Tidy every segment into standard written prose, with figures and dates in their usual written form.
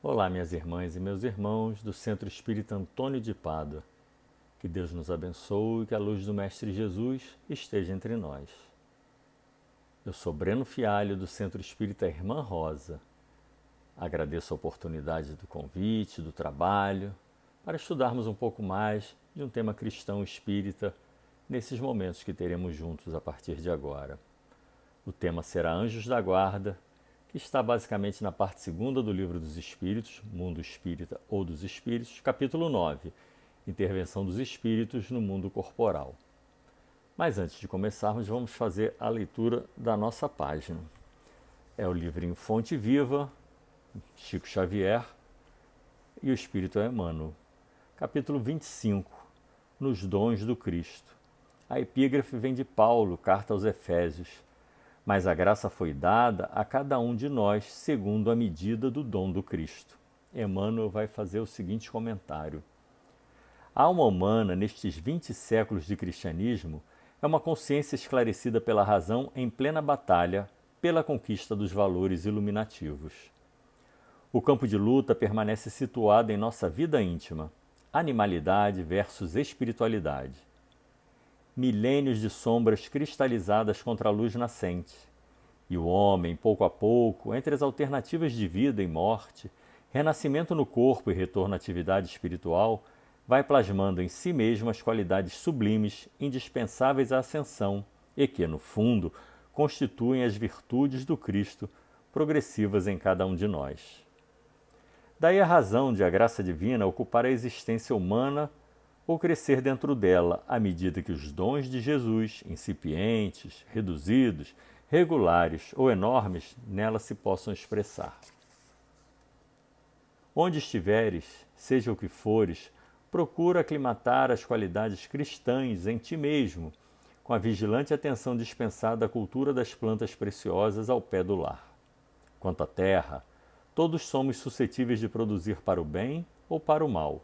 Olá, minhas irmãs e meus irmãos do Centro Espírita Antônio de Pádua. Que Deus nos abençoe e que a luz do Mestre Jesus esteja entre nós. Eu sou Breno Fialho, do Centro Espírita Irmã Rosa. Agradeço a oportunidade do convite, do trabalho, para estudarmos um pouco mais de um tema cristão espírita nesses momentos que teremos juntos a partir de agora. O tema será Anjos da Guarda, que está basicamente na parte segunda do Livro dos Espíritos, Mundo Espírita ou dos Espíritos, capítulo 9, Intervenção dos Espíritos no Mundo Corporal. Mas antes de começarmos, vamos fazer a leitura da nossa página. É o livrinho Fonte Viva, Chico Xavier e o Espírito Emmanuel. Capítulo 25, Nos Dons do Cristo. A epígrafe vem de Paulo, carta aos Efésios. Mas a graça foi dada a cada um de nós segundo a medida do dom do Cristo. Emmanuel vai fazer o seguinte comentário. A alma humana, nestes 20 séculos de cristianismo, é uma consciência esclarecida pela razão em plena batalha pela conquista dos valores iluminativos. O campo de luta permanece situado em nossa vida íntima, animalidade versus espiritualidade. Milênios de sombras cristalizadas contra a luz nascente. E o homem, pouco a pouco, entre as alternativas de vida e morte, renascimento no corpo e retorno à atividade espiritual, vai plasmando em si mesmo as qualidades sublimes indispensáveis à ascensão e que, no fundo, constituem as virtudes do Cristo progressivas em cada um de nós. Daí a razão de a graça divina ocupar a existência humana ou crescer dentro dela à medida que os dons de Jesus, incipientes, reduzidos, regulares ou enormes, nela se possam expressar. Onde estiveres, seja o que fores, procura aclimatar as qualidades cristãs em ti mesmo, com a vigilante atenção dispensada à cultura das plantas preciosas ao pé do lar. Quanto à terra, todos somos suscetíveis de produzir para o bem ou para o mal.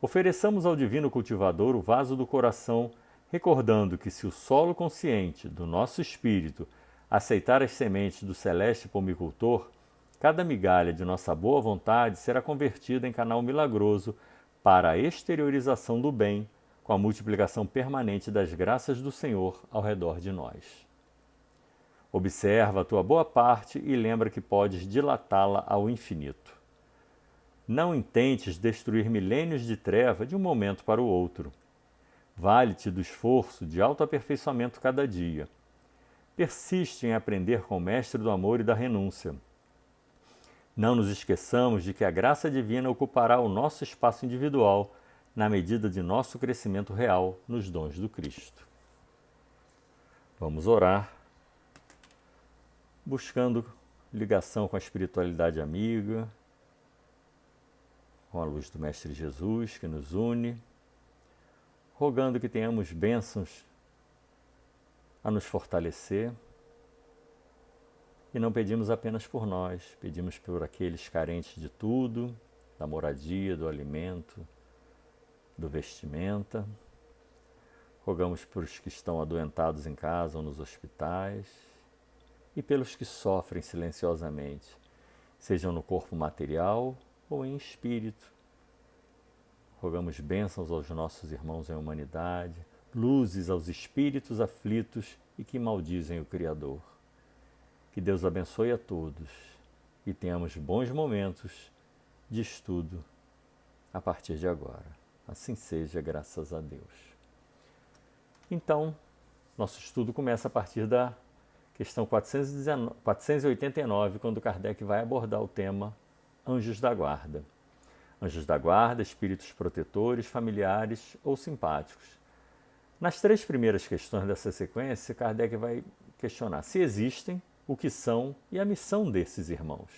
Ofereçamos ao divino cultivador o vaso do coração, recordando que se o solo consciente do nosso espírito aceitar as sementes do celeste pomicultor, cada migalha de nossa boa vontade será convertida em canal milagroso para a exteriorização do bem, com a multiplicação permanente das graças do Senhor ao redor de nós. Observa a tua boa parte e lembra que podes dilatá-la ao infinito. Não intentes destruir milênios de treva de um momento para o outro. Vale-te do esforço de autoaperfeiçoamento cada dia. Persiste em aprender com o Mestre do Amor e da Renúncia. Não nos esqueçamos de que a graça divina ocupará o nosso espaço individual na medida de nosso crescimento real nos dons do Cristo. Vamos orar, buscando ligação com a espiritualidade amiga, com a luz do Mestre Jesus que nos une, rogando que tenhamos bênçãos a nos fortalecer. E não pedimos apenas por nós, pedimos por aqueles carentes de tudo, da moradia, do alimento, do vestimenta. Rogamos por os que estão adoentados em casa ou nos hospitais e pelos que sofrem silenciosamente, sejam no corpo material ou em espírito. Rogamos bênçãos aos nossos irmãos em humanidade, luzes aos espíritos aflitos e que maldizem o Criador. Que Deus abençoe a todos e tenhamos bons momentos de estudo a partir de agora. Assim seja, graças a Deus. Então, nosso estudo começa a partir da questão 489, quando Kardec vai abordar o tema Anjos da Guarda. Anjos da guarda, espíritos protetores, familiares ou simpáticos. Nas 3 primeiras questões dessa sequência, Kardec vai questionar se existem, o que são e a missão desses irmãos.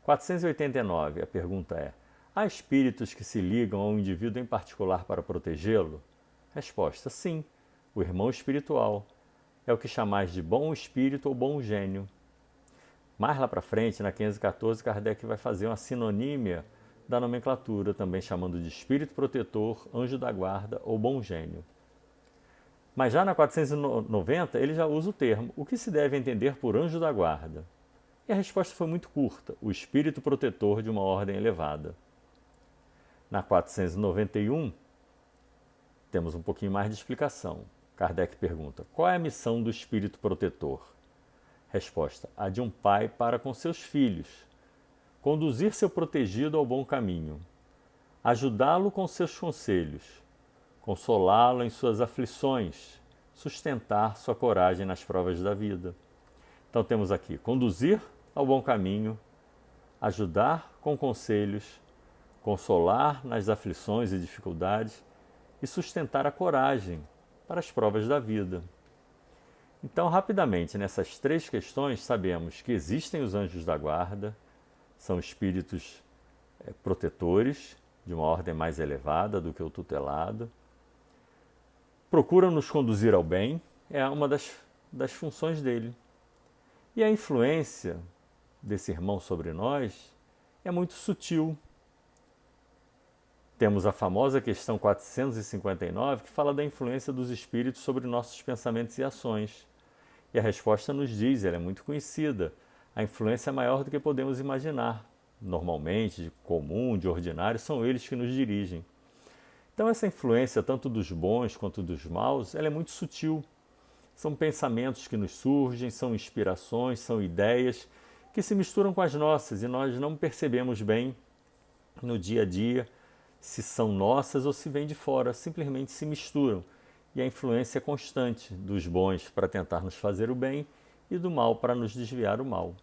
489, a pergunta é: há espíritos que se ligam a um indivíduo em particular para protegê-lo? Resposta: sim, o irmão espiritual. É o que chamais de bom espírito ou bom gênio. Mais lá para frente, na 514, Kardec vai fazer uma sinonímia da nomenclatura, também chamando de espírito protetor, anjo da guarda ou bom gênio. Mas já na 490, ele já usa o termo. O que se deve entender por anjo da guarda? E a resposta foi muito curta: o espírito protetor de uma ordem elevada. Na 491, temos um pouquinho mais de explicação. Kardec pergunta: qual é a missão do espírito protetor? Resposta: a de um pai para com seus filhos. Conduzir seu protegido ao bom caminho. Ajudá-lo com seus conselhos. Consolá-lo em suas aflições. Sustentar sua coragem nas provas da vida. Então temos aqui: conduzir ao bom caminho, ajudar com conselhos, consolar nas aflições e dificuldades e sustentar a coragem para as provas da vida. Então, rapidamente, nessas três questões, sabemos que existem os anjos da guarda, são espíritos protetores de uma ordem mais elevada do que o tutelado, procuram nos conduzir ao bem, é uma das funções dele. E a influência desse irmão sobre nós é muito sutil. Temos a famosa questão 459, que fala da influência dos espíritos sobre nossos pensamentos e ações. E a resposta nos diz, ela é muito conhecida, a influência é maior do que podemos imaginar. Normalmente, de comum, de ordinário, são eles que nos dirigem. Então essa influência, tanto dos bons quanto dos maus, ela é muito sutil. São pensamentos que nos surgem, são inspirações, são ideias que se misturam com as nossas e nós não percebemos bem no dia a dia se são nossas ou se vêm de fora, simplesmente se misturam. E a influência é constante dos bons para tentar nos fazer o bem e do mal para nos desviar o mal.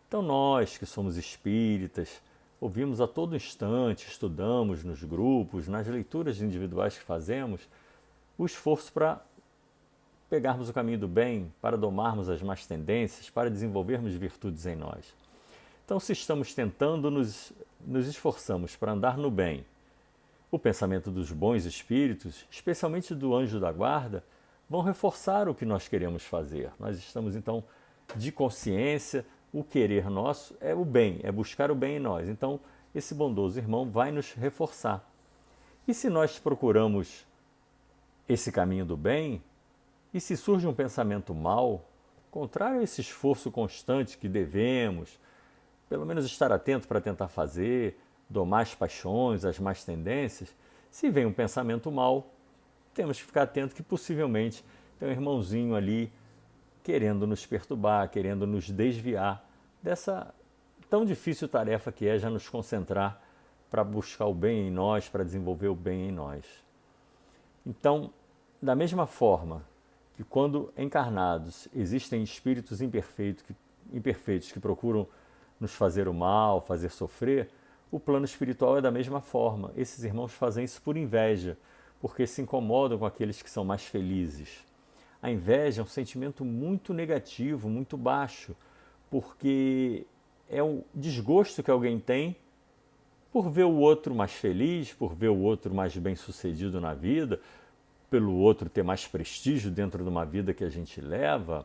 Então nós que somos espíritas, ouvimos a todo instante, estudamos nos grupos, nas leituras individuais que fazemos, o esforço para pegarmos o caminho do bem, para domarmos as más tendências, para desenvolvermos virtudes em nós. Então, se estamos tentando, nos esforçamos para andar no bem, o pensamento dos bons espíritos, especialmente do anjo da guarda, vão reforçar o que nós queremos fazer. Nós estamos, então, de consciência, o querer nosso é o bem, é buscar o bem em nós. Então, esse bondoso irmão vai nos reforçar. E se nós procuramos esse caminho do bem, e se surge um pensamento mau, contrário a esse esforço constante que devemos, pelo menos estar atento para tentar fazer, domar as paixões, as más tendências, se vem um pensamento mau, temos que ficar atento que possivelmente tem um irmãozinho ali querendo nos perturbar, querendo nos desviar dessa tão difícil tarefa que é já nos concentrar para buscar o bem em nós, para desenvolver o bem em nós. Então, da mesma forma que quando encarnados existem espíritos imperfeitos que procuram nos fazer o mal, fazer sofrer, o plano espiritual é da mesma forma. Esses irmãos fazem isso por inveja, porque se incomodam com aqueles que são mais felizes. A inveja é um sentimento muito negativo, muito baixo, porque é um desgosto que alguém tem por ver o outro mais feliz, por ver o outro mais bem-sucedido na vida, pelo outro ter mais prestígio dentro de uma vida que a gente leva,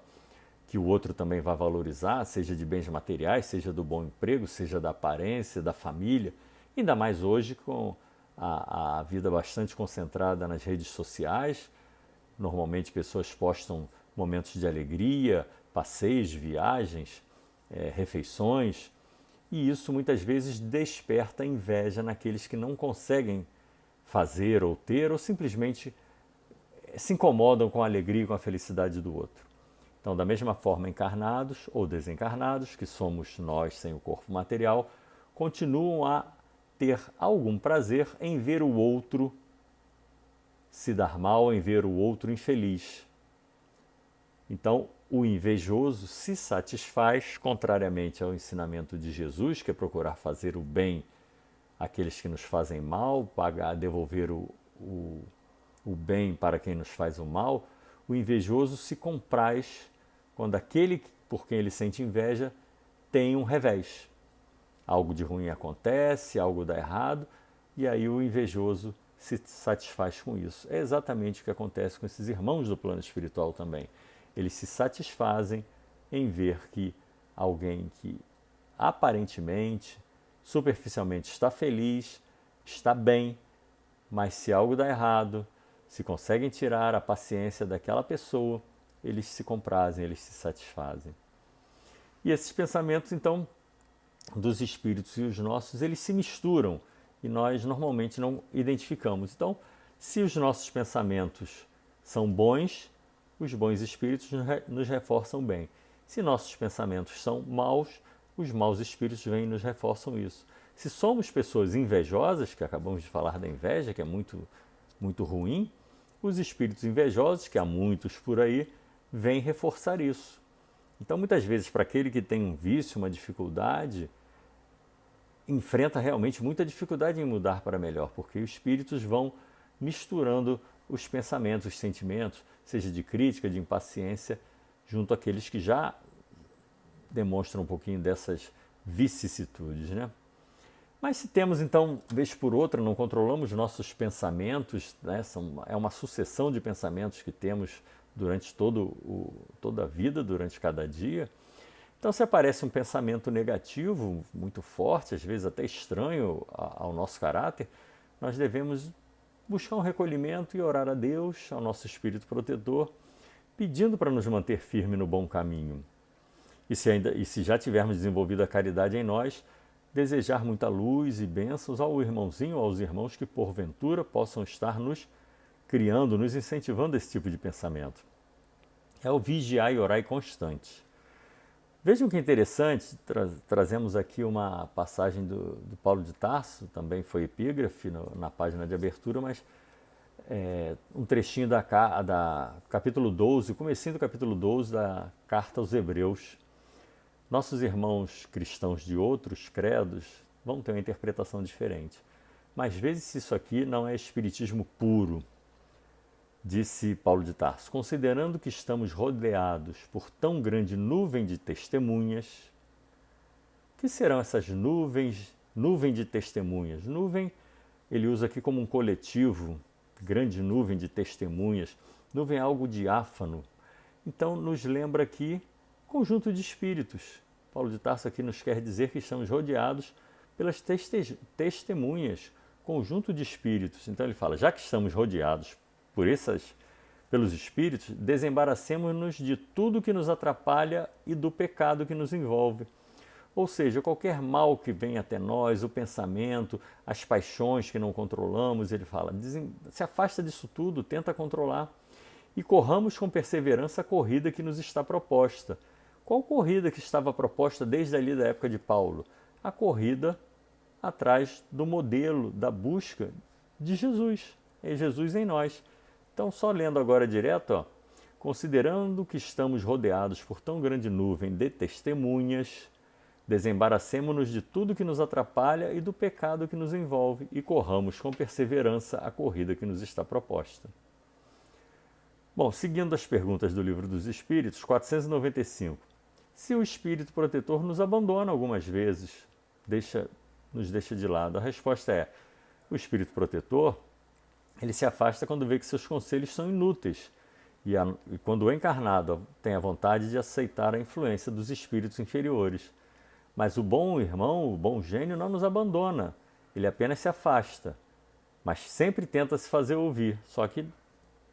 que o outro também vai valorizar, seja de bens materiais, seja do bom emprego, seja da aparência, da família, ainda mais hoje com a vida bastante concentrada nas redes sociais. Normalmente pessoas postam momentos de alegria, passeios, viagens, refeições, e isso muitas vezes desperta inveja naqueles que não conseguem fazer ou ter, ou simplesmente se incomodam com a alegria e com a felicidade do outro. Então, da mesma forma, encarnados ou desencarnados, que somos nós sem o corpo material, continuam a ter algum prazer em ver o outro se dar mal, em ver o outro infeliz. Então, o invejoso se satisfaz, contrariamente ao ensinamento de Jesus, que é procurar fazer o bem àqueles que nos fazem mal, devolver o bem para quem nos faz o mal. O invejoso se compraz quando aquele por quem ele sente inveja tem um revés. Algo de ruim acontece, algo dá errado, e aí o invejoso se satisfaz com isso. É exatamente o que acontece com esses irmãos do plano espiritual também. Eles se satisfazem em ver que alguém que aparentemente, superficialmente está feliz, está bem, mas se algo dá errado, se conseguem tirar a paciência daquela pessoa, eles se comprazem, eles se satisfazem. E esses pensamentos, então, dos espíritos e os nossos, eles se misturam e nós normalmente não identificamos. Então, se os nossos pensamentos são bons, os bons espíritos nos reforçam bem. Se nossos pensamentos são maus, os maus espíritos vêm e nos reforçam isso. Se somos pessoas invejosas, que acabamos de falar da inveja, que é muito, muito ruim, os espíritos invejosos, que há muitos por aí, vêm reforçar isso. Então, muitas vezes, para aquele que tem um vício, uma dificuldade, enfrenta realmente muita dificuldade em mudar para melhor, porque os espíritos vão misturando os pensamentos, os sentimentos, seja de crítica, de impaciência, junto àqueles que já demonstram um pouquinho dessas vicissitudes, né? Mas se temos, então, vez por outra, não controlamos nossos pensamentos, né? É uma sucessão de pensamentos que temos durante toda a vida, durante cada dia. Então, se aparece um pensamento negativo, muito forte, às vezes até estranho ao nosso caráter, nós devemos buscar um recolhimento e orar a Deus, ao nosso Espírito protetor, pedindo para nos manter firme no bom caminho. E se já tivermos desenvolvido a caridade em nós, desejar muita luz e bênçãos ao irmãozinho ou aos irmãos que porventura possam estar nos criando, nos incentivando esse tipo de pensamento. É o vigiar e orar constante. Vejam que interessante, trazemos aqui uma passagem do Paulo de Tarso, também foi epígrafe na página de abertura, mas um trechinho da capítulo 12, o comecinho do capítulo 12 da Carta aos Hebreus. Nossos irmãos cristãos de outros credos vão ter uma interpretação diferente. Mas veja se isso aqui não é espiritismo puro, disse Paulo de Tarso. Considerando que estamos rodeados por tão grande nuvem de testemunhas, que serão essas nuvem de testemunhas? Nuvem, ele usa aqui como um coletivo, grande nuvem de testemunhas. Nuvem é algo diáfano. Então, nos lembra aqui conjunto de espíritos. Paulo de Tarso aqui nos quer dizer que estamos rodeados pelas testemunhas, conjunto de espíritos. Então ele fala, já que estamos rodeados pelos espíritos, desembaracemos-nos de tudo que nos atrapalha e do pecado que nos envolve. Ou seja, qualquer mal que vem até nós, o pensamento, as paixões que não controlamos, ele fala, se afasta disso tudo, tenta controlar e corramos com perseverança a corrida que nos está proposta. Qual corrida que estava proposta desde ali da época de Paulo? A corrida atrás do modelo, da busca de Jesus. É Jesus em nós. Então, só lendo agora direto, considerando que estamos rodeados por tão grande nuvem de testemunhas, desembaracemo-nos de tudo que nos atrapalha e do pecado que nos envolve e corramos com perseverança a corrida que nos está proposta. Bom, seguindo as perguntas do Livro dos Espíritos, 495. Se o Espírito protetor nos abandona algumas vezes, nos deixa de lado, a resposta é, o Espírito protetor, ele se afasta quando vê que seus conselhos são inúteis e quando o encarnado tem a vontade de aceitar a influência dos espíritos inferiores. Mas o bom irmão, o bom gênio não nos abandona, ele apenas se afasta, mas sempre tenta se fazer ouvir, só que,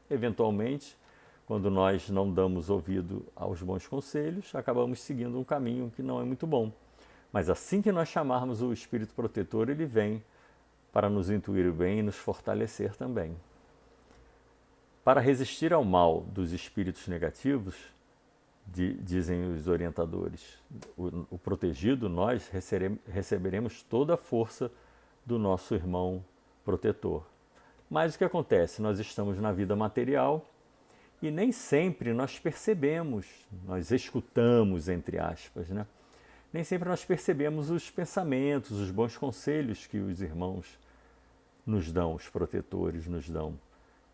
eventualmente, quando nós não damos ouvido aos bons conselhos, acabamos seguindo um caminho que não é muito bom. Mas assim que nós chamarmos o Espírito Protetor, ele vem para nos intuir o bem e nos fortalecer também. Para resistir ao mal dos espíritos negativos, dizem os orientadores, o protegido, nós receberemos toda a força do nosso irmão protetor. Mas o que acontece? Nós estamos na vida material e nem sempre nós percebemos, nós escutamos, entre aspas, né? Nem sempre nós percebemos os pensamentos, os bons conselhos que os irmãos nos dão, os protetores nos dão.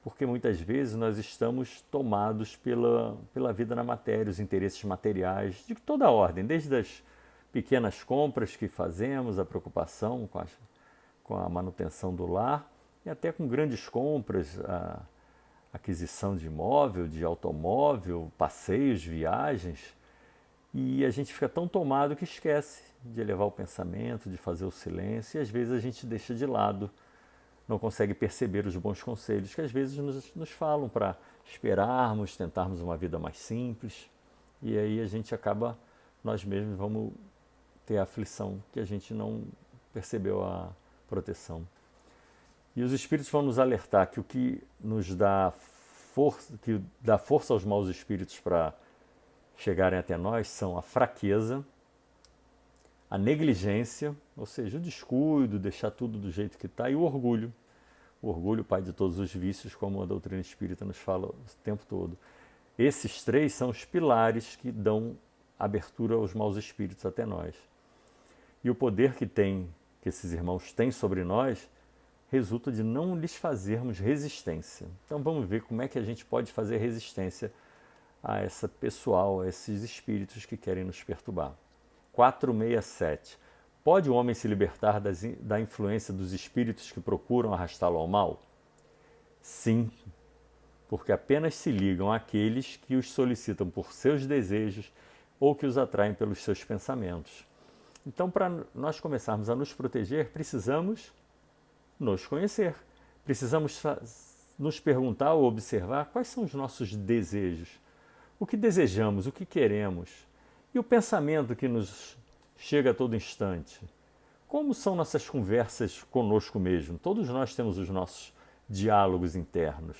Porque muitas vezes nós estamos tomados pela vida na matéria, os interesses materiais, de toda a ordem, desde as pequenas compras que fazemos, a preocupação com a manutenção do lar, e até com grandes compras, a aquisição de imóvel, de automóvel, passeios, viagens, e a gente fica tão tomado que esquece de elevar o pensamento, de fazer o silêncio, e às vezes a gente deixa de lado, não consegue perceber os bons conselhos que às vezes nos falam para esperarmos, tentarmos uma vida mais simples, e aí a gente acaba nós mesmos vamos ter a aflição que a gente não percebeu a proteção. E os espíritos vão nos alertar que o que nos dá força, que dá força aos maus espíritos para chegarem até nós são a fraqueza, a negligência, ou seja, o descuido, deixar tudo do jeito que está, e o orgulho. O orgulho, pai de todos os vícios, como a doutrina espírita nos fala o tempo todo. Esses três são os pilares que dão abertura aos maus espíritos até nós. E o poder que esses irmãos têm sobre nós resulta de não lhes fazermos resistência. Então vamos ver como é que a gente pode fazer resistência a essa pessoal, a esses espíritos que querem nos perturbar. 467. Pode o homem se libertar da influência dos espíritos que procuram arrastá-lo ao mal? Sim, porque apenas se ligam àqueles que os solicitam por seus desejos ou que os atraem pelos seus pensamentos. Então, para nós começarmos a nos proteger, precisamos nos conhecer. Precisamos nos perguntar ou observar quais são os nossos desejos, o que desejamos, o que queremos, e o pensamento que nos chega a todo instante. Como são nossas conversas conosco mesmo? Todos nós temos os nossos diálogos internos,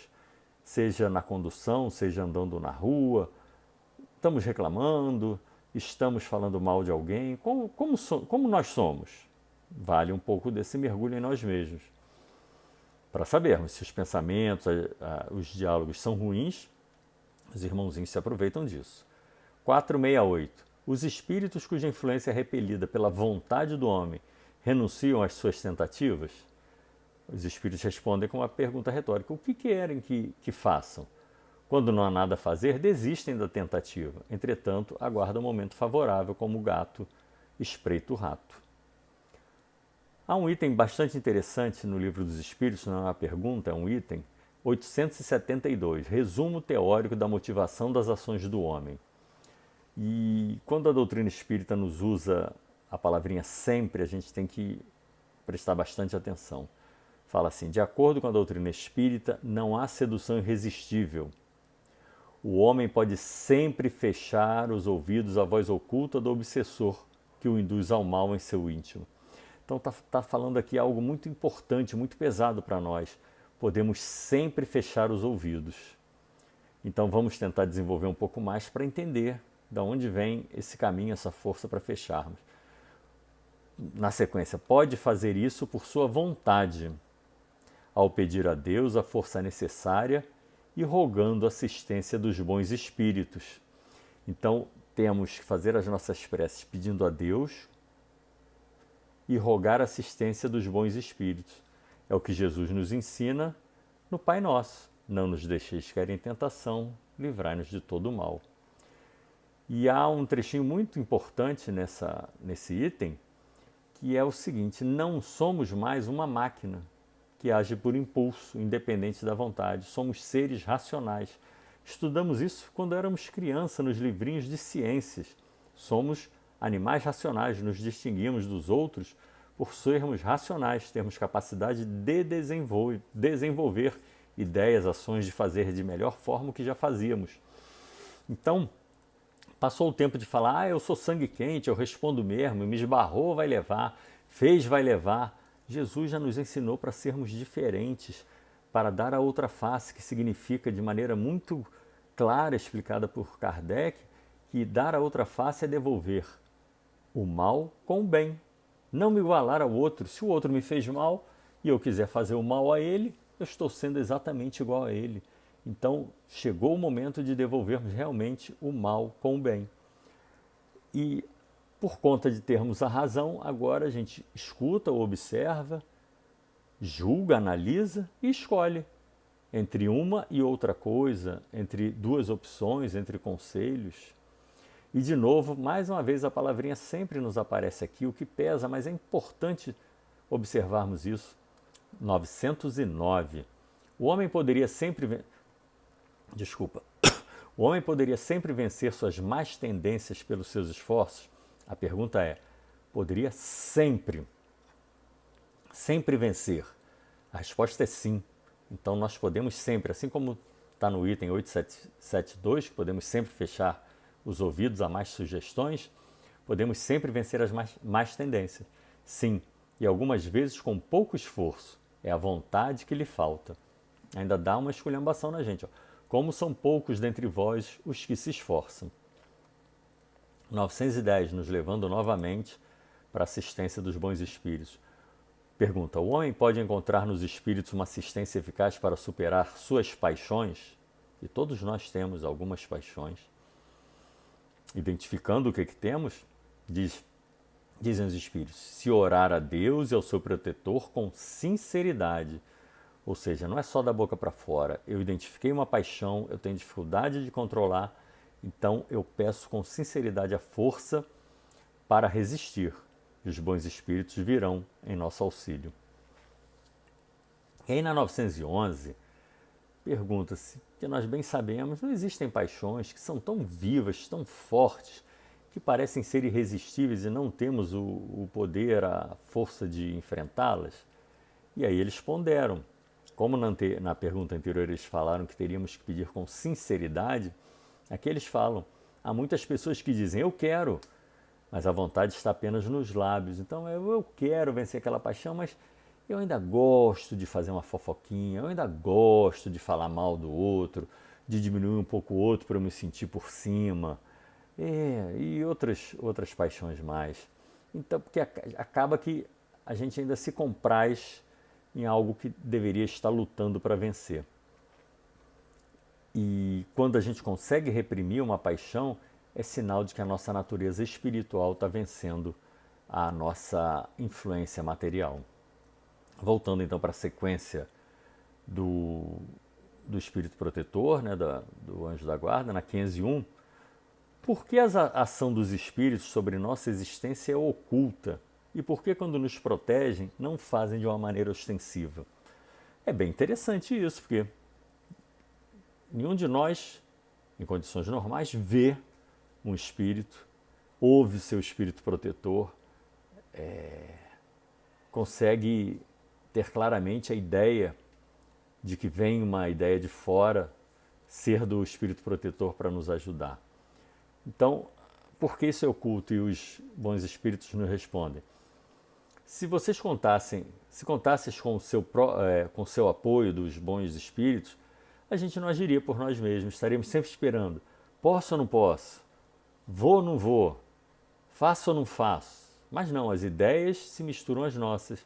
seja na condução, seja andando na rua, estamos reclamando, estamos falando mal de alguém. Como nós somos? Vale um pouco desse mergulho em nós mesmos. Para sabermos se os pensamentos, os diálogos são ruins, os irmãozinhos se aproveitam disso. 468. Os espíritos cuja influência é repelida pela vontade do homem renunciam às suas tentativas? Os espíritos respondem com uma pergunta retórica. O que querem que façam? Quando não há nada a fazer, desistem da tentativa. Entretanto, aguardam um momento favorável, como o gato espreita o rato. Há um item bastante interessante no Livro dos Espíritos, não é uma pergunta, é um item, 872, resumo teórico da motivação das ações do homem. E quando a doutrina espírita nos usa a palavrinha sempre, a gente tem que prestar bastante atenção. Fala assim, de acordo com a doutrina espírita, não há sedução irresistível. O homem pode sempre fechar os ouvidos à voz oculta do obsessor que o induz ao mal em seu íntimo. Então está falando aqui algo muito importante, muito pesado para nós. Podemos sempre fechar os ouvidos. Então vamos tentar desenvolver um pouco mais para entender de onde vem esse caminho, essa força para fecharmos. Na sequência, pode fazer isso por sua vontade, ao pedir a Deus a força necessária e rogando a assistência dos bons espíritos. Então, temos que fazer as nossas preces pedindo a Deus e rogar a assistência dos bons espíritos. É o que Jesus nos ensina no Pai Nosso. Não nos deixeis cair em tentação, livrai-nos de todo o mal. E há um trechinho muito importante nesse item, que é o seguinte, não somos mais uma máquina que age por impulso, independente da vontade. Somos seres racionais. Estudamos isso quando éramos criança nos livrinhos de ciências. Somos animais racionais, nos distinguimos dos outros por sermos racionais, termos capacidade de desenvolver ideias, ações, de fazer de melhor forma o que já fazíamos. Então, passou o tempo de falar, eu sou sangue quente, eu respondo mesmo, me esbarrou, vai levar, fez, vai levar. Jesus já nos ensinou para sermos diferentes, para dar a outra face, que significa de maneira muito clara, explicada por Kardec, que dar a outra face é devolver o mal com o bem. Não me igualar ao outro. Se o outro me fez mal e eu quiser fazer o mal a ele, eu estou sendo exatamente igual a ele. Então, chegou o momento de devolvermos realmente o mal com o bem. E, por conta de termos a razão, agora a gente escuta ou observa, julga, analisa e escolhe entre uma e outra coisa, entre duas opções, entre conselhos. E, de novo, mais uma vez, a palavrinha sempre nos aparece aqui, o que pesa, mas é importante observarmos isso. 909. O homem poderia sempre... O homem poderia sempre vencer suas más tendências pelos seus esforços? A pergunta é, poderia sempre vencer? A resposta é sim. Então nós podemos sempre, assim como está no item 872, que podemos sempre fechar os ouvidos a mais sugestões, podemos sempre vencer as más tendências. Sim, e algumas vezes com pouco esforço. É a vontade que lhe falta. Ainda dá uma esculhambação na gente. Ó. Como são poucos dentre vós os que se esforçam. 910, nos levando novamente para a assistência dos bons espíritos. Pergunta: o homem pode encontrar nos espíritos uma assistência eficaz para superar suas paixões? E todos nós temos algumas paixões. Identificando o que temos, dizem os espíritos, se orar a Deus e ao seu protetor com sinceridade. Ou seja, não é só da boca para fora. Eu identifiquei uma paixão, eu tenho dificuldade de controlar, então eu peço com sinceridade a força para resistir. E os bons espíritos virão em nosso auxílio. E aí na 911, pergunta-se, que nós bem sabemos, não existem paixões que são tão vivas, tão fortes, que parecem ser irresistíveis e não temos o poder, a força de enfrentá-las? E aí eles ponderam. Como na pergunta anterior eles falaram que teríamos que pedir com sinceridade, aqui eles falam, há muitas pessoas que dizem, eu quero, mas a vontade está apenas nos lábios. Então eu quero vencer aquela paixão, mas eu ainda gosto de fazer uma fofoquinha, eu ainda gosto de falar mal do outro, de diminuir um pouco o outro para eu me sentir por cima, e outras paixões mais. Então, porque acaba que a gente ainda se compraz em algo que deveria estar lutando para vencer. E quando a gente consegue reprimir uma paixão, é sinal de que a nossa natureza espiritual está vencendo a nossa influência material. Voltando então para a sequência do espírito protetor, né, do anjo da guarda, na 501, por que a ação dos espíritos sobre nossa existência é oculta? E por que, quando nos protegem, não fazem de uma maneira ostensiva? É bem interessante isso, porque nenhum de nós, em condições normais, vê um espírito, ouve seu espírito protetor, consegue ter claramente a ideia de que vem uma ideia de fora ser do espírito protetor para nos ajudar. Então, por que isso é oculto? E os bons espíritos nos respondem. Se vocês contasses com o seu apoio dos bons espíritos, a gente não agiria por nós mesmos, estaríamos sempre esperando. Posso ou não posso? Vou ou não vou? Faço ou não faço? Mas não, as ideias se misturam às nossas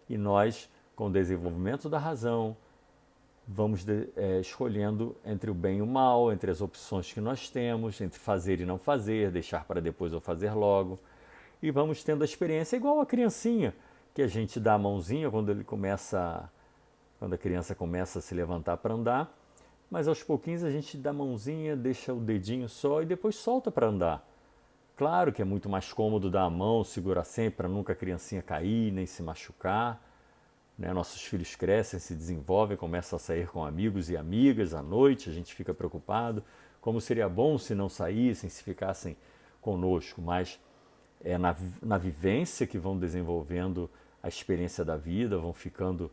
e nós, com o desenvolvimento da razão, vamos escolhendo entre o bem e o mal, entre as opções que nós temos, entre fazer e não fazer, deixar para depois ou fazer logo. E vamos tendo a experiência igual a criancinha, que a gente dá a mãozinha quando a criança começa a se levantar para andar, mas aos pouquinhos a gente dá a mãozinha, deixa o dedinho só e depois solta para andar. Claro que é muito mais cômodo dar a mão, segurar sempre para nunca a criancinha cair, nem se machucar. Né? Nossos filhos crescem, se desenvolvem, começam a sair com amigos e amigas à noite, a gente fica preocupado. Como seria bom se não saíssem, se ficassem conosco, mas é na vivência que vão desenvolvendo a experiência da vida, vão ficando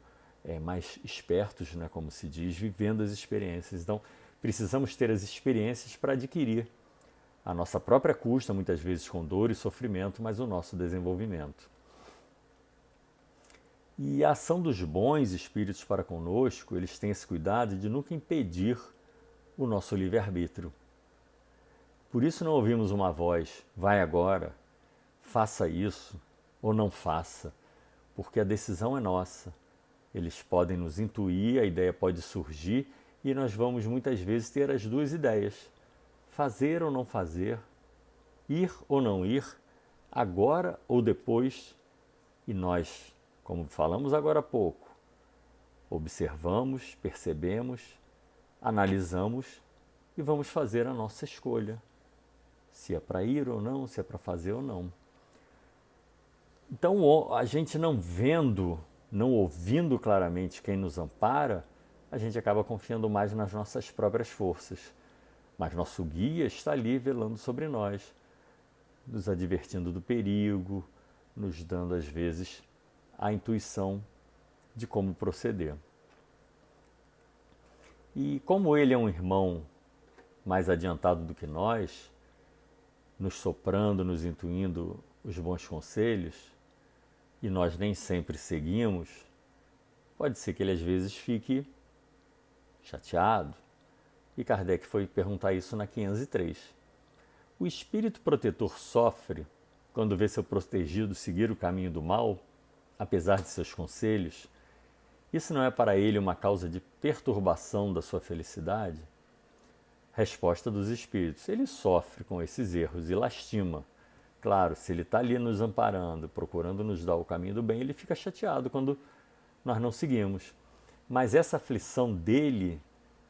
mais espertos, né, como se diz, vivendo as experiências. Então, precisamos ter as experiências para adquirir a nossa própria custa, muitas vezes com dor e sofrimento, mas o nosso desenvolvimento. E a ação dos bons espíritos para conosco, eles têm esse cuidado de nunca impedir o nosso livre-arbítrio. Por isso não ouvimos uma voz, vai agora, faça isso ou não faça, porque a decisão é nossa. Eles podem nos intuir, a ideia pode surgir e nós vamos muitas vezes ter as duas ideias, fazer ou não fazer, ir ou não ir, agora ou depois, e nós, como falamos agora há pouco, observamos, percebemos, analisamos e vamos fazer a nossa escolha, se é para ir ou não, se é para fazer ou não. Então, a gente não vendo, não ouvindo claramente quem nos ampara, a gente acaba confiando mais nas nossas próprias forças. Mas nosso guia está ali velando sobre nós, nos advertindo do perigo, nos dando às vezes a intuição de como proceder. E como ele é um irmão mais adiantado do que nós, nos soprando, nos intuindo os bons conselhos, e nós nem sempre seguimos, pode ser que ele às vezes fique chateado. E Kardec foi perguntar isso na 503. O espírito protetor sofre quando vê seu protegido seguir o caminho do mal, apesar de seus conselhos? Isso não é para ele uma causa de perturbação da sua felicidade? Resposta dos espíritos: ele sofre com esses erros e lastima. Claro, se ele está ali nos amparando, procurando nos dar o caminho do bem, ele fica chateado quando nós não seguimos. Mas essa aflição dele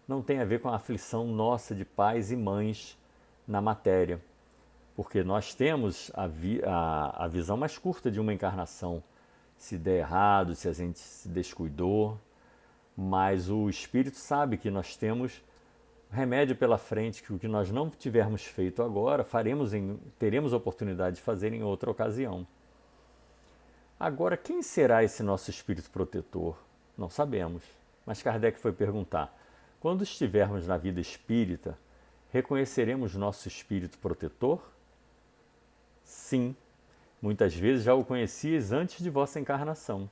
não tem a ver com a aflição nossa de pais e mães na matéria, porque nós temos a visão mais curta de uma encarnação. Se der errado, se a gente se descuidou, mas o Espírito sabe que nós temos remédio pela frente, que o que nós não tivermos feito agora, teremos a oportunidade de fazer em outra ocasião. Agora, quem será esse nosso Espírito protetor? Não sabemos, mas Kardec foi perguntar: quando estivermos na vida espírita, reconheceremos nosso Espírito protetor? Sim. Muitas vezes já o conhecias antes de vossa encarnação.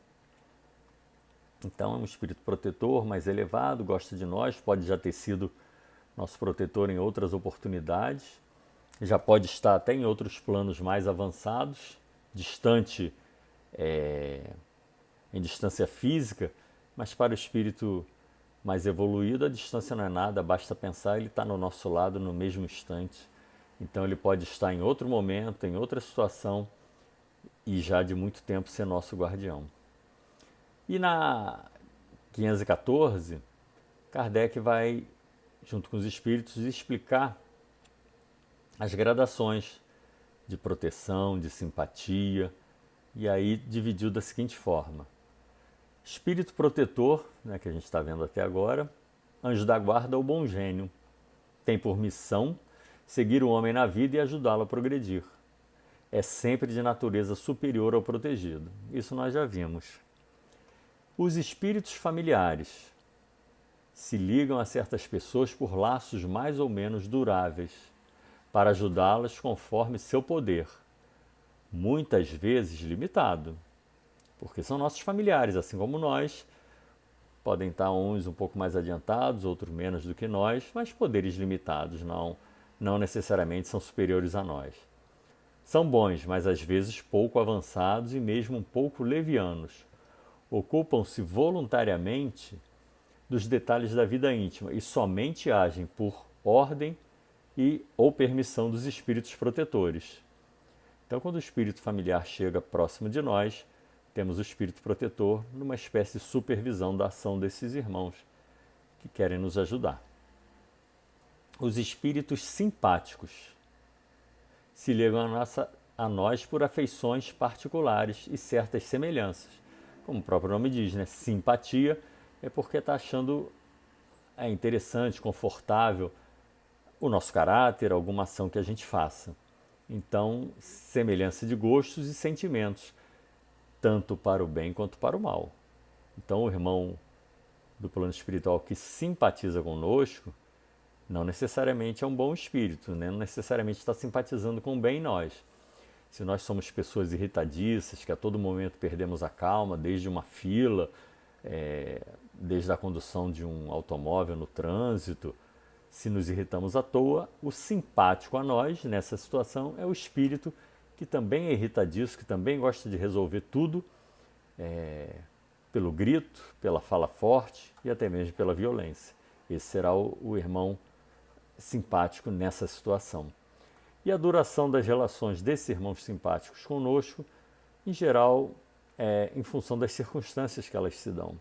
Então é um espírito protetor mais elevado, gosta de nós, pode já ter sido nosso protetor em outras oportunidades, já pode estar até em outros planos mais avançados, distante, em distância física, mas para o espírito mais evoluído a distância não é nada, basta pensar, ele está no nosso lado no mesmo instante. Então ele pode estar em outro momento, em outra situação, e já de muito tempo ser nosso guardião. E na 514, Kardec vai, junto com os espíritos, explicar as gradações de proteção, de simpatia, e aí dividiu da seguinte forma: espírito protetor, que a gente está vendo até agora, anjo da guarda ou bom gênio, tem por missão seguir o homem na vida e ajudá-lo a progredir. É sempre de natureza superior ao protegido. Isso nós já vimos. Os espíritos familiares se ligam a certas pessoas por laços mais ou menos duráveis, para ajudá-las conforme seu poder, muitas vezes limitado, porque são nossos familiares, assim como nós. Podem estar uns um pouco mais adiantados, outros menos do que nós, mas poderes limitados, não necessariamente são superiores a nós. São bons, mas às vezes pouco avançados e mesmo um pouco levianos. Ocupam-se voluntariamente dos detalhes da vida íntima e somente agem por ordem ou permissão dos espíritos protetores. Então, quando o espírito familiar chega próximo de nós, temos o espírito protetor numa espécie de supervisão da ação desses irmãos que querem nos ajudar. Os espíritos simpáticos se ligam a nós por afeições particulares e certas semelhanças. Como o próprio nome diz, simpatia é porque está achando interessante, confortável o nosso caráter, alguma ação que a gente faça. Então, semelhança de gostos e sentimentos, tanto para o bem quanto para o mal. Então, o irmão do plano espiritual que simpatiza conosco, não necessariamente é um bom espírito, não necessariamente está simpatizando com o bem em nós. Se nós somos pessoas irritadiças, que a todo momento perdemos a calma, desde uma fila, desde a condução de um automóvel no trânsito, se nos irritamos à toa, o simpático a nós, nessa situação, é o espírito que também é irritadiço, que também gosta de resolver tudo pelo grito, pela fala forte e até mesmo pela violência. Esse será o irmão simpático nessa situação. E a duração das relações desses irmãos simpáticos conosco, em geral, é em função das circunstâncias que elas se dão.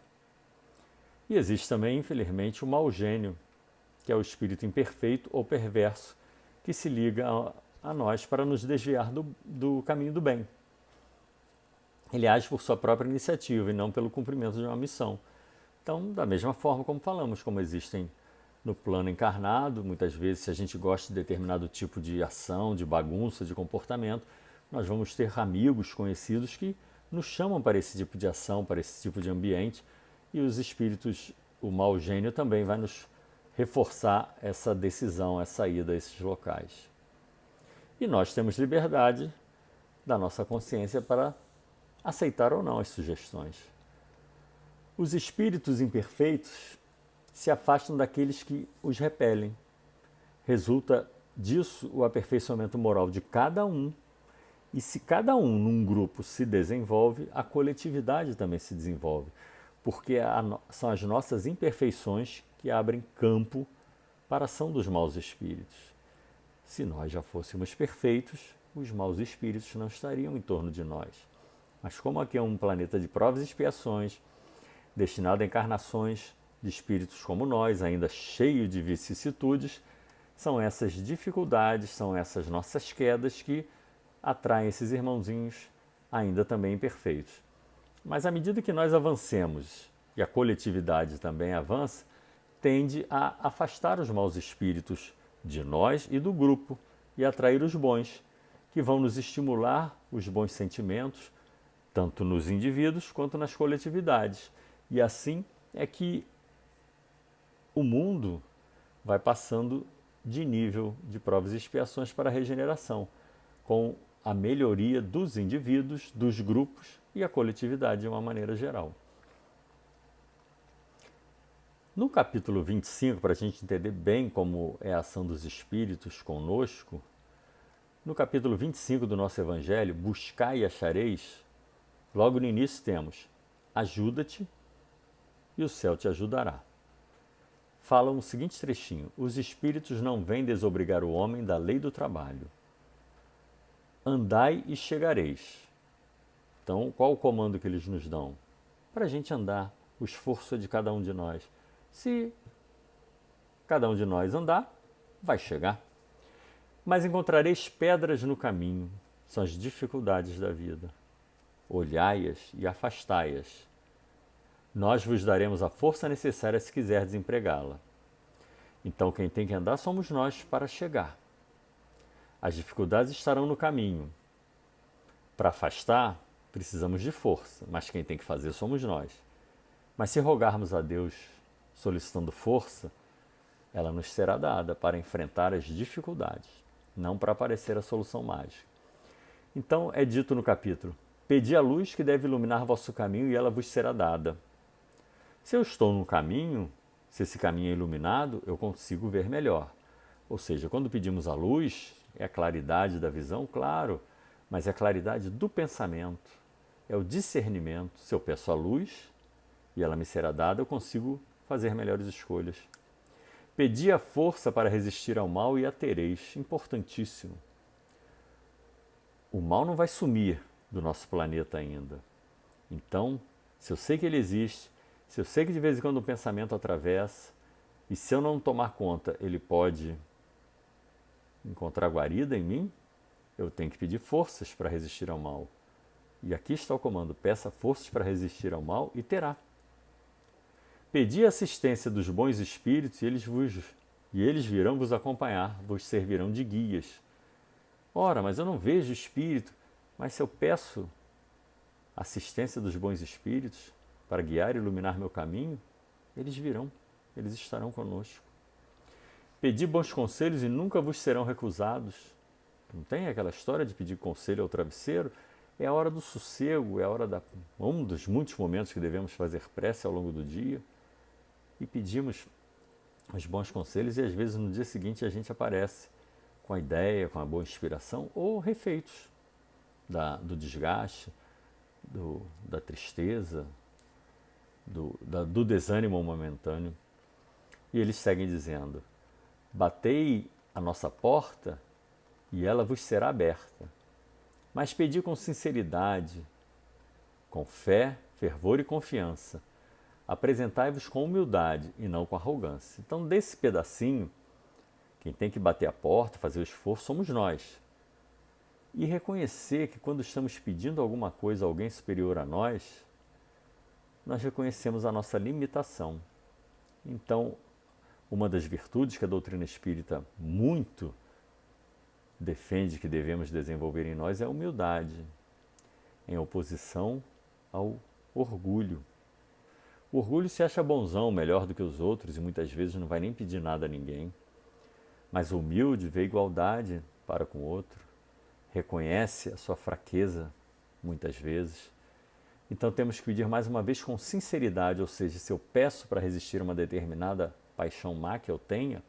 E existe também, infelizmente, o mau gênio, que é o espírito imperfeito ou perverso, que se liga a nós para nos desviar do caminho do bem. Ele age por sua própria iniciativa e não pelo cumprimento de uma missão. Então, da mesma forma como falamos, como existem no plano encarnado, muitas vezes, se a gente gosta de determinado tipo de ação, de bagunça, de comportamento, nós vamos ter amigos, conhecidos que nos chamam para esse tipo de ação, para esse tipo de ambiente, e os espíritos, o mau gênio também vai nos reforçar essa decisão, essa ida a esses locais. E nós temos liberdade da nossa consciência para aceitar ou não as sugestões. Os espíritos imperfeitos se afastam daqueles que os repelem. Resulta disso o aperfeiçoamento moral de cada um. E se cada um num grupo se desenvolve, a coletividade também se desenvolve. Porque são as nossas imperfeições que abrem campo para a ação dos maus espíritos. Se nós já fôssemos perfeitos, os maus espíritos não estariam em torno de nós. Mas como aqui é um planeta de provas e expiações, destinado a encarnações de espíritos como nós, ainda cheio de vicissitudes, são essas dificuldades, são essas nossas quedas que atraem esses irmãozinhos ainda também imperfeitos. Mas à medida que nós avancemos e a coletividade também avança, tende a afastar os maus espíritos de nós e do grupo e atrair os bons, que vão nos estimular os bons sentimentos, tanto nos indivíduos quanto nas coletividades. E assim é que o mundo vai passando de nível de provas e expiações para a regeneração, com a melhoria dos indivíduos, dos grupos e a coletividade de uma maneira geral. No capítulo 25, para a gente entender bem como é a ação dos espíritos conosco, no capítulo 25 do nosso Evangelho, Buscai e achareis, logo no início temos: ajuda-te e o céu te ajudará. Fala o seguinte trechinho: os espíritos não vêm desobrigar o homem da lei do trabalho. Andai e chegareis. Então, qual o comando que eles nos dão? Para a gente andar, o esforço é de cada um de nós. Se cada um de nós andar, vai chegar. Mas encontrareis pedras no caminho, são as dificuldades da vida. Olhai-as e afastai-as. Nós vos daremos a força necessária se quiserdes empregá-la. Então quem tem que andar somos nós para chegar. As dificuldades estarão no caminho. Para afastar, precisamos de força, mas quem tem que fazer somos nós. Mas se rogarmos a Deus solicitando força, ela nos será dada para enfrentar as dificuldades, não para aparecer a solução mágica. Então é dito no capítulo: pedi a luz que deve iluminar vosso caminho e ela vos será dada. Se eu estou no caminho, se esse caminho é iluminado, eu consigo ver melhor. Ou seja, quando pedimos a luz, é a claridade da visão, claro, mas é a claridade do pensamento, é o discernimento. Se eu peço a luz e ela me será dada, eu consigo fazer melhores escolhas. Pedi a força para resistir ao mal e a tereis. Importantíssimo. O mal não vai sumir do nosso planeta ainda. Então, se eu sei que ele existe, se eu sei que de vez em quando um pensamento atravessa, e se eu não tomar conta, ele pode encontrar guarida em mim, eu tenho que pedir forças para resistir ao mal. E aqui está o comando: peça forças para resistir ao mal e terá. Pedi a assistência dos bons espíritos e eles virão vos acompanhar, vos servirão de guias. Ora, mas eu não vejo espírito. Mas se eu peço assistência dos bons espíritos para guiar e iluminar meu caminho, eles virão, eles estarão conosco. Pedi bons conselhos e nunca vos serão recusados. Não tem aquela história de pedir conselho ao travesseiro? É a hora do sossego, é a hora um dos muitos momentos que devemos fazer prece ao longo do dia. E pedimos os bons conselhos e às vezes no dia seguinte a gente aparece com a ideia, com a boa inspiração ou refeitos do desgaste, da tristeza, do desânimo momentâneo. E eles seguem dizendo: batei a nossa porta e ela vos será aberta. Mas pedi com sinceridade, com fé, fervor e confiança. Apresentai-vos com humildade e não com arrogância. Então, desse pedacinho, quem tem que bater a porta, fazer o esforço, somos nós. E reconhecer que quando estamos pedindo alguma coisa a alguém superior a nós reconhecemos a nossa limitação. Então, uma das virtudes que a doutrina espírita muito defende que devemos desenvolver em nós é a humildade, em oposição ao orgulho. O orgulho se acha bonzão, melhor do que os outros, e muitas vezes não vai nem pedir nada a ninguém. Mas o humilde vê igualdade para com o outro, reconhece a sua fraqueza, muitas vezes. Então temos que pedir mais uma vez com sinceridade, ou seja, se eu peço para resistir a uma determinada paixão má que eu tenha,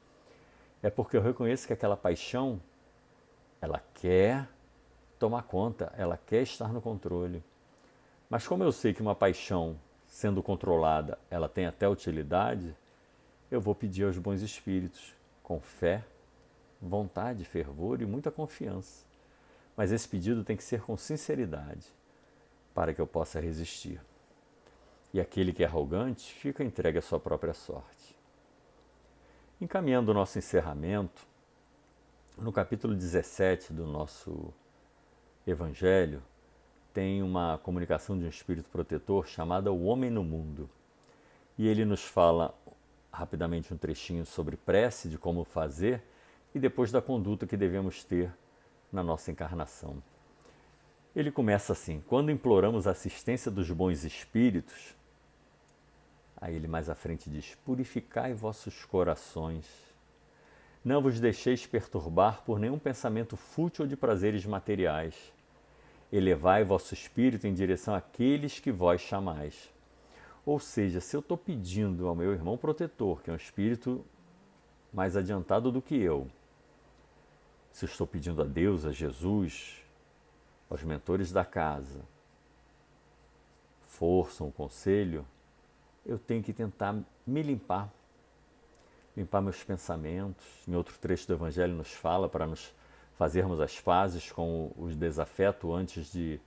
é porque eu reconheço que aquela paixão, ela quer tomar conta, ela quer estar no controle. Mas como eu sei que uma paixão, sendo controlada, ela tem até utilidade, eu vou pedir aos bons espíritos, com fé, vontade, fervor e muita confiança. Mas esse pedido tem que ser com sinceridade, para que eu possa resistir. E aquele que é arrogante fica entregue à sua própria sorte. Encaminhando o nosso encerramento, no capítulo 17 do nosso Evangelho, tem uma comunicação de um espírito protetor chamada O Homem no Mundo. E ele nos fala rapidamente um trechinho sobre prece, de como fazer, e depois da conduta que devemos ter na nossa encarnação. Ele começa assim: quando imploramos a assistência dos bons espíritos, aí ele mais à frente diz: purificai vossos corações, não vos deixeis perturbar por nenhum pensamento fútil ou de prazeres materiais, elevai vosso espírito em direção àqueles que vós chamais. Ou seja, se eu estou pedindo ao meu irmão protetor, que é um espírito mais adiantado do que eu, se eu estou pedindo a Deus, a Jesus, aos mentores da casa, força, um conselho, eu tenho que tentar me limpar meus pensamentos. Em outro trecho do Evangelho nos fala para nos fazermos as pazes com o desafeto antes de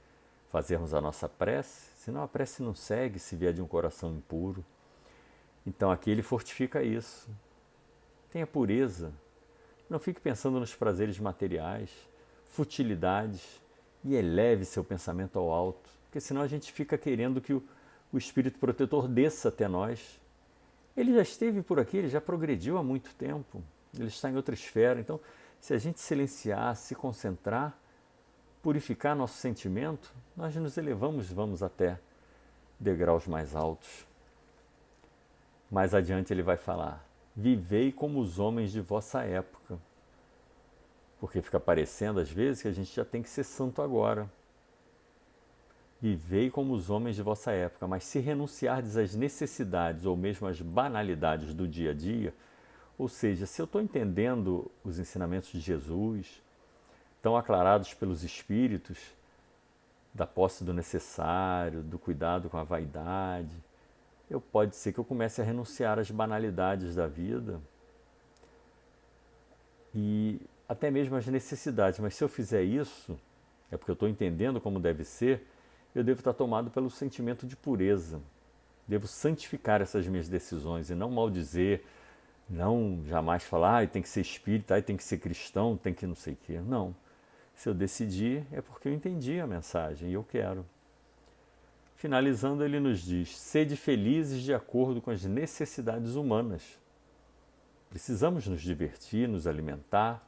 fazermos a nossa prece, senão a prece não segue se vier de um coração impuro. Então aqui ele fortifica isso. Tenha pureza, não fique pensando nos prazeres materiais, futilidades, e eleve seu pensamento ao alto, porque senão a gente fica querendo que o Espírito Protetor desça até nós. Ele já esteve por aqui, ele já progrediu há muito tempo, ele está em outra esfera. Então, se a gente silenciar, se concentrar, purificar nosso sentimento, nós nos elevamos, vamos até degraus mais altos. Mais adiante ele vai falar: vivei como os homens de vossa época. Porque fica parecendo às vezes que a gente já tem que ser santo agora. Vivei como os homens de vossa época, mas se renunciardes às necessidades ou mesmo às banalidades do dia a dia, ou seja, se eu estou entendendo os ensinamentos de Jesus, tão aclarados pelos Espíritos, da posse do necessário, do cuidado com a vaidade, pode ser que eu comece a renunciar às banalidades da vida e até mesmo às necessidades. Mas se eu fizer isso, é porque eu estou entendendo como deve ser, eu devo estar tomado pelo sentimento de pureza. Devo santificar essas minhas decisões e não maldizer, não jamais falar, tem que ser espírita, tem que ser cristão, tem que não sei o quê. Não. Se eu decidir, é porque eu entendi a mensagem e eu quero. Finalizando, ele nos diz: sede felizes de acordo com as necessidades humanas. Precisamos nos divertir, nos alimentar,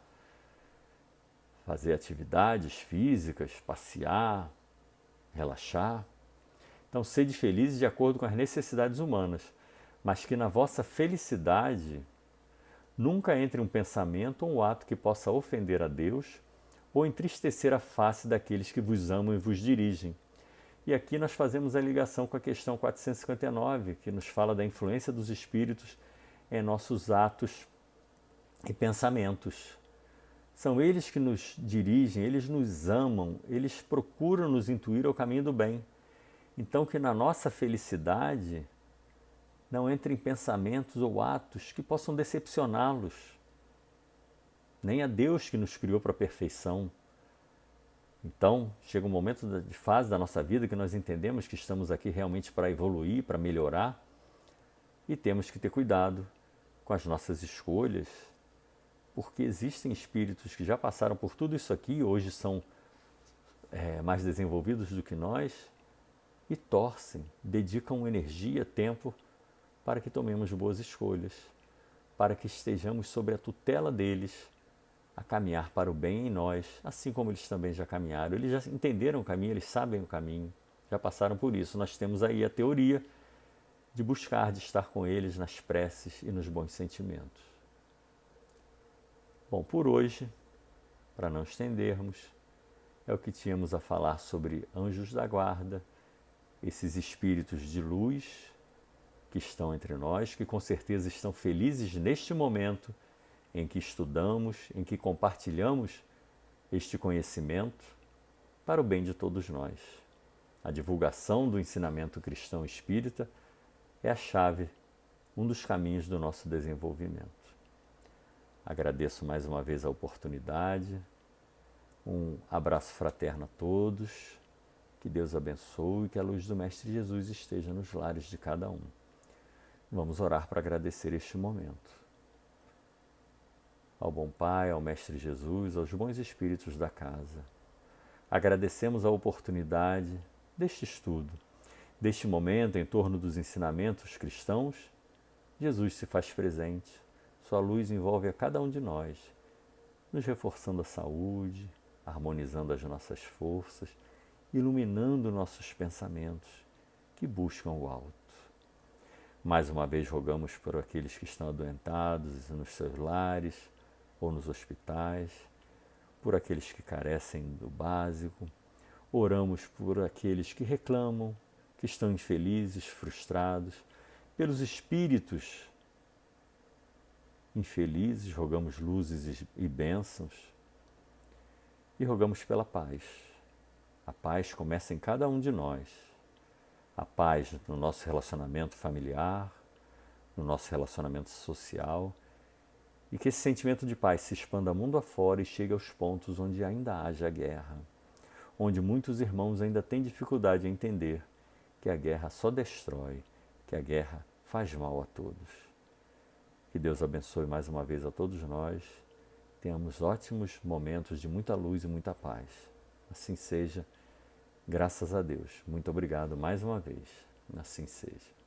fazer atividades físicas, passear, relaxar. Então, sede felizes de acordo com as necessidades humanas, mas que na vossa felicidade nunca entre um pensamento ou um ato que possa ofender a Deus ou entristecer a face daqueles que vos amam e vos dirigem. E aqui nós fazemos a ligação com a questão 459, que nos fala da influência dos espíritos em nossos atos e pensamentos. São eles que nos dirigem, eles nos amam, eles procuram nos intuir ao caminho do bem. Então que na nossa felicidade não entrem pensamentos ou atos que possam decepcioná-los, nem a Deus que nos criou para a perfeição. Então, chega um momento de fase da nossa vida que nós entendemos que estamos aqui realmente para evoluir, para melhorar, e temos que ter cuidado com as nossas escolhas, porque existem espíritos que já passaram por tudo isso aqui e hoje são mais desenvolvidos do que nós e torcem, dedicam energia, tempo para que tomemos boas escolhas, para que estejamos sob a tutela deles, a caminhar para o bem em nós, assim como eles também já caminharam. Eles já entenderam o caminho, eles sabem o caminho, já passaram por isso. Nós temos aí a teoria de buscar, de estar com eles nas preces e nos bons sentimentos. Bom, por hoje, para não estendermos, é o que tínhamos a falar sobre anjos da guarda, esses espíritos de luz que estão entre nós, que com certeza estão felizes neste momento em que estudamos, em que compartilhamos este conhecimento para o bem de todos nós. A divulgação do ensinamento cristão espírita é a chave, um dos caminhos do nosso desenvolvimento. Agradeço mais uma vez a oportunidade, um abraço fraterno a todos, que Deus abençoe e que a luz do Mestre Jesus esteja nos lares de cada um. Vamos orar para agradecer este momento. Ao bom Pai, ao Mestre Jesus, aos bons espíritos da casa. Agradecemos a oportunidade deste estudo, deste momento em torno dos ensinamentos cristãos. Jesus se faz presente, sua luz envolve a cada um de nós, nos reforçando a saúde, harmonizando as nossas forças, iluminando nossos pensamentos que buscam o alto. Mais uma vez rogamos por aqueles que estão adoentados nos seus lares ou nos hospitais, por aqueles que carecem do básico. Oramos por aqueles que reclamam, que estão infelizes, frustrados, pelos espíritos infelizes, rogamos luzes e bênçãos e rogamos pela paz. A paz começa em cada um de nós. A paz no nosso relacionamento familiar, no nosso relacionamento social, e que esse sentimento de paz se expanda mundo afora e chegue aos pontos onde ainda haja guerra, onde muitos irmãos ainda têm dificuldade em entender que a guerra só destrói, que a guerra faz mal a todos. Que Deus abençoe mais uma vez a todos nós, tenhamos ótimos momentos de muita luz e muita paz. Assim seja, graças a Deus. Muito obrigado mais uma vez. Assim seja.